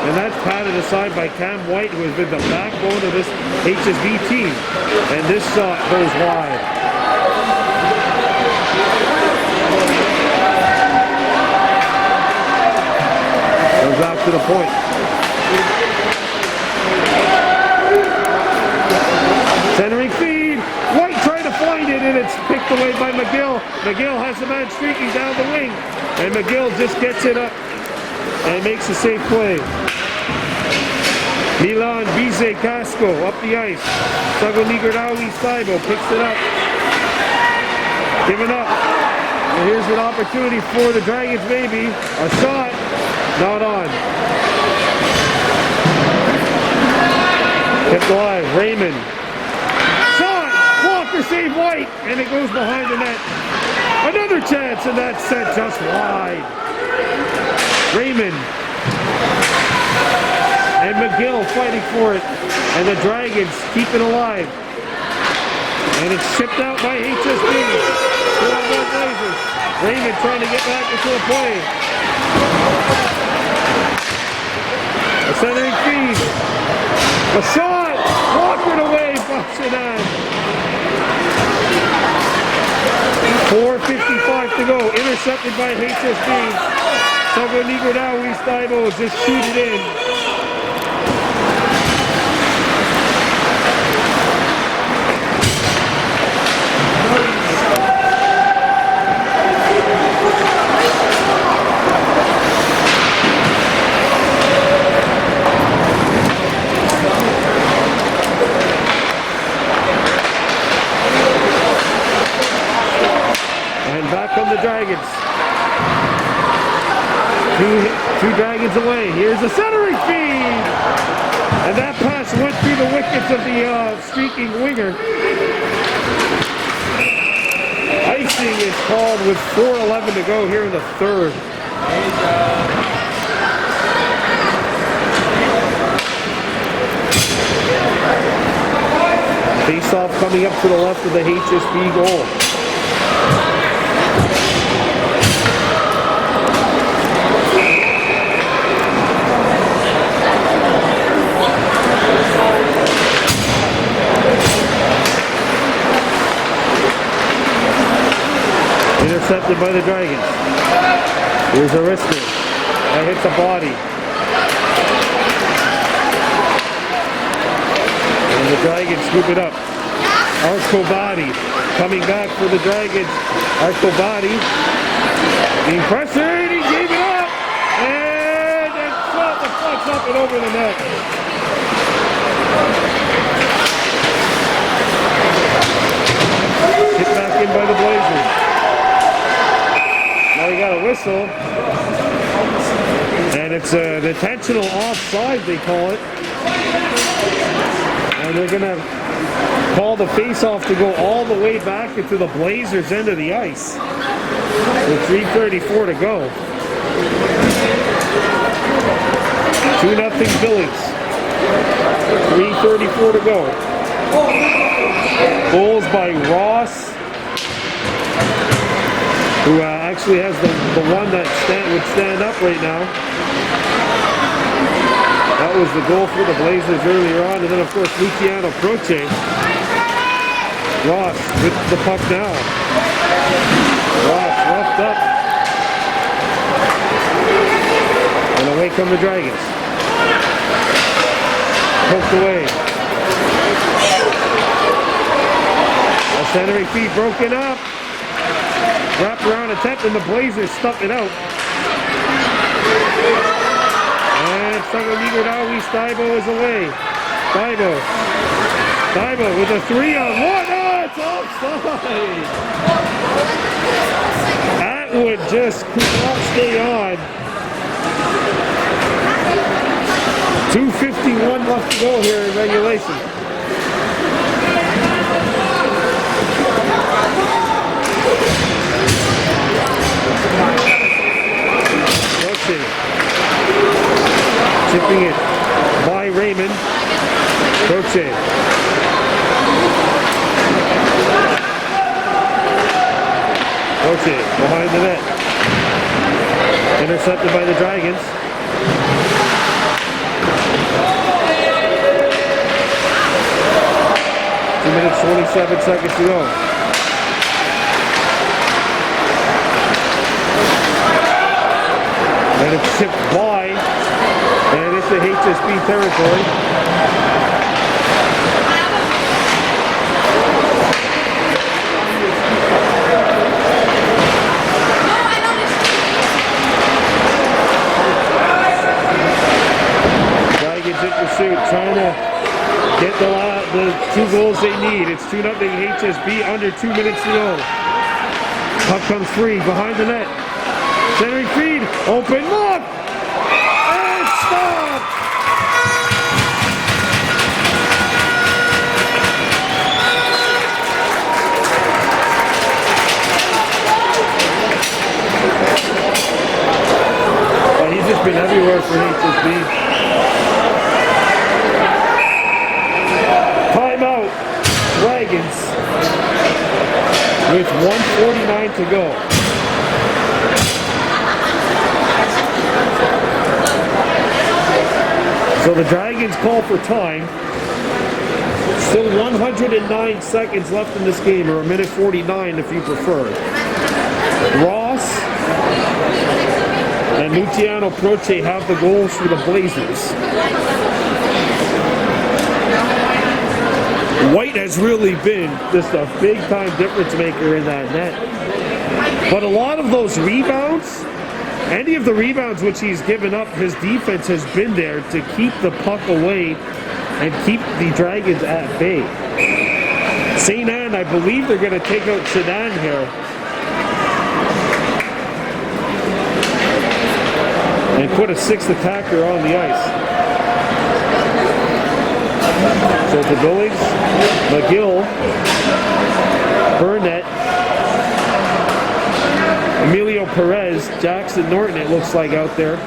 And that's patted aside by Cam White, who has been the backbone of this HSB team. And this shot goes wide. Comes out to the point. it's picked away by McGill. McGill has the man streaking down the wing. And McGill just gets it up and makes a safe play. Milan Bize Casco up the ice. Sagonigradawi Staibo picks it up. Given up. And here's an opportunity for the Dragons maybe. A shot. Not on. Kept alive. Raymond. Shot! Walker save White. And it goes behind the net. Another chance, and that's set just wide. Raymond. And McGill fighting for it. And the Dragons keep it alive. And it's shipped out by HSB. 2-on-1 Blazers. Raymond trying to get back into the play. A centering feed. A shot! Walked away, bucks it on. 4:55 to go. Intercepted by HSB. Sagonigradawi Staibo just shoot it in. Back come the Dragons. Two Dragons away. Here's a centering feed. And that pass went through the wickets of the streaking winger. Icing is called with 4:11 to go here in the third. Face-off coming up to the left of the HSB goal. Intercepted by the Dragons. Here's a wrister. That hits a body. And the Dragons scoop it up. Arcobati coming back for the Dragons. Arcobati being pressured. He gave it up. And it shot the puck's up and over the net. Hit back in by the Blazers. Now we got a whistle, and it's an intentional offside, they call it. And they're going to call the face-off to go all the way back into the Blazers' end of the ice. With 3:34 to go. 2-0 Billings. 3:34 to go. Goals by Ross, who actually has the one that would stand up right now. That was the goal for the Blazers earlier on. And then, of course, Luciano Croce. Ross with the puck now. Ross roughed up. And away come the Dragons. Poked away. A centering feed broken up. Wrap around attempt, and the Blazers stuff it out. And Sagonigradawi Staibo is away. Staibo with a 3-on-1. Oh, it's offside. Atwood just could not stay on. 2:51 left to go here in regulation. Chipping it by Raymond. Croce. Croce behind the net. Intercepted by the Dragons. Two minutes, 27 seconds to go. And it's chipped by, and it's the HSB territory. the 2 goals they need. It's 2-0 HSB, under 2 minutes to go. Puck comes free, behind the net. Centering feed, open look! And stop! He's just been everywhere for HSB. Timeout, Dragons, with 1:49 to go. So the Dragons call for time. Still 109 seconds left in this game, or 1:49 if you prefer. Ross and Luciano Proce have the goals for the Blazers. White has really been just a big-time difference maker in that net. But a lot of those rebounds, any of the rebounds which he's given up, his defense has been there to keep the puck away and keep the Dragons at bay. St. Anne, I believe they're going to take out Sedan here. And put a 6th attacker on the ice. So for Billings, McGill, Burnett, Emilio Perez, Jackson Norton it looks like out there.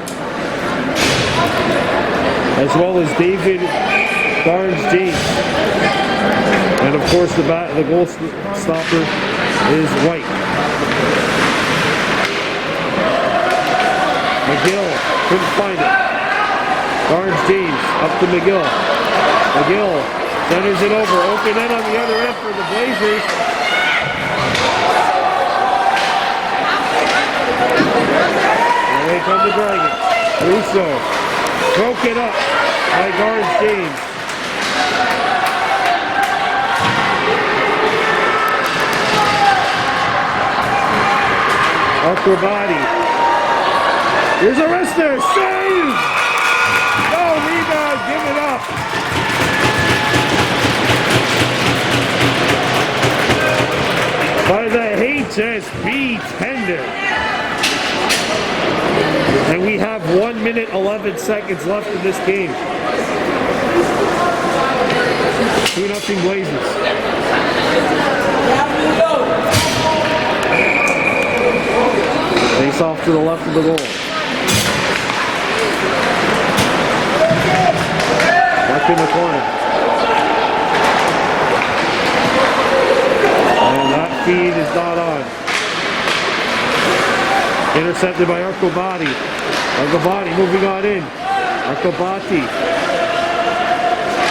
As well as David Barnes-James. And of course the goal stopper is White. McGill couldn't find it. Barnes-James up to McGill. McGill centers it over. Open end on the other end for the Blazers. And they come the Dragons. Russo broke it up by Barnes-James. Acrobati. Here's a wrestler, save! No rebound, give it up. By the HSB tender. And we have 1:11 left in this game. 2-0 Blazers. Face off to the left of the goal. Back in the corner. And that feed is not on. Intercepted by Arcobati. Arcobati moving on in. Arcobati.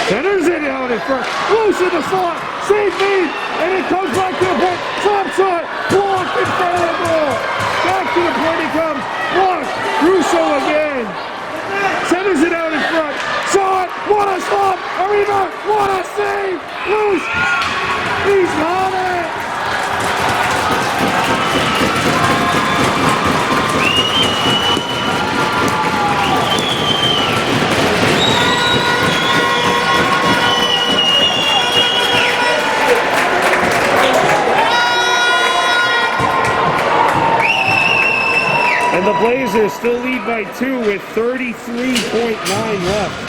Centers it out in front. Loose in the slot. Save feed. And it comes back to the point. Top shot. Blocked in front of the goal. Back to the point it comes. Blocked. Russo again. Centers it out in front. Shot. What a stop. A rebound. What a save. Loose. He's got it. And the Blazers still lead by 2 with 33.9 left.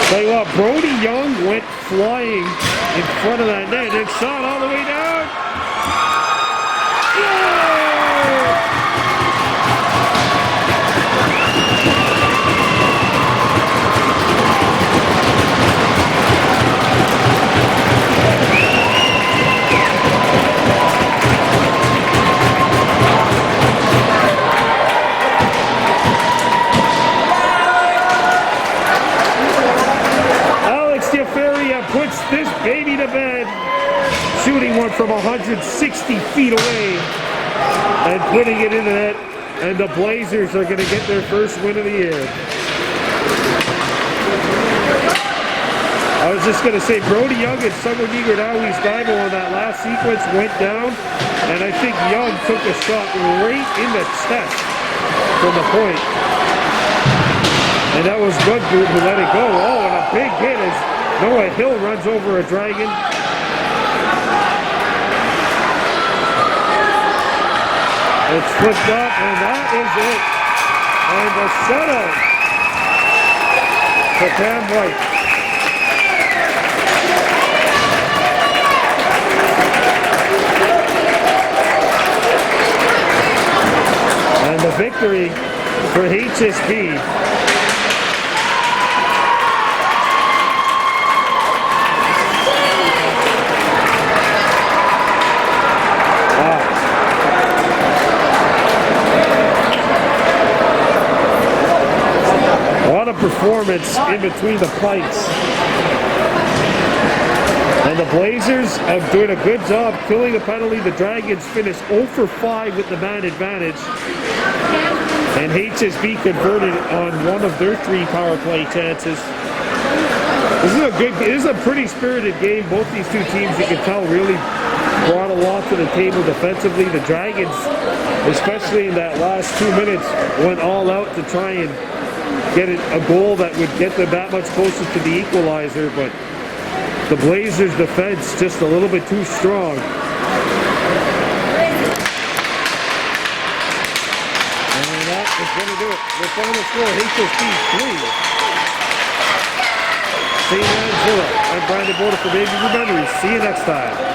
Tell you what, Brody Young went flying in front of that net and shot all the way down. Puts this baby to bed, shooting one from 160 feet away and putting it in the net, and the Blazers are going to get their first win of the year. I was just going to say, Brody Young and Summer Nigardawi's dival on that last sequence went down, and I think Young took a shot right in the chest from the point. And that was good group who let it go. Oh, and a big hit as Noah Hill runs over a Dragon. It's flipped up, and that is it. And the shutout for Cam White. And the victory for HSB. What a performance in between the fights. And the Blazers are doing a good job killing a penalty. The Dragons finished 0 for 5 with the man advantage. And HSB converted on one of their 3 power play chances. This is a pretty spirited game. Both these two teams, you can tell, really brought a lot to the table defensively. The Dragons, especially in that last 2 minutes, went all out to try and get a goal that would get them that much closer to the equalizer, but the Blazers' defense just a little bit too strong. And that is going to do it. The final score, HSB 3, St. Anne 0. I'm Brandon Border for Baby Blue Memories. See you next time.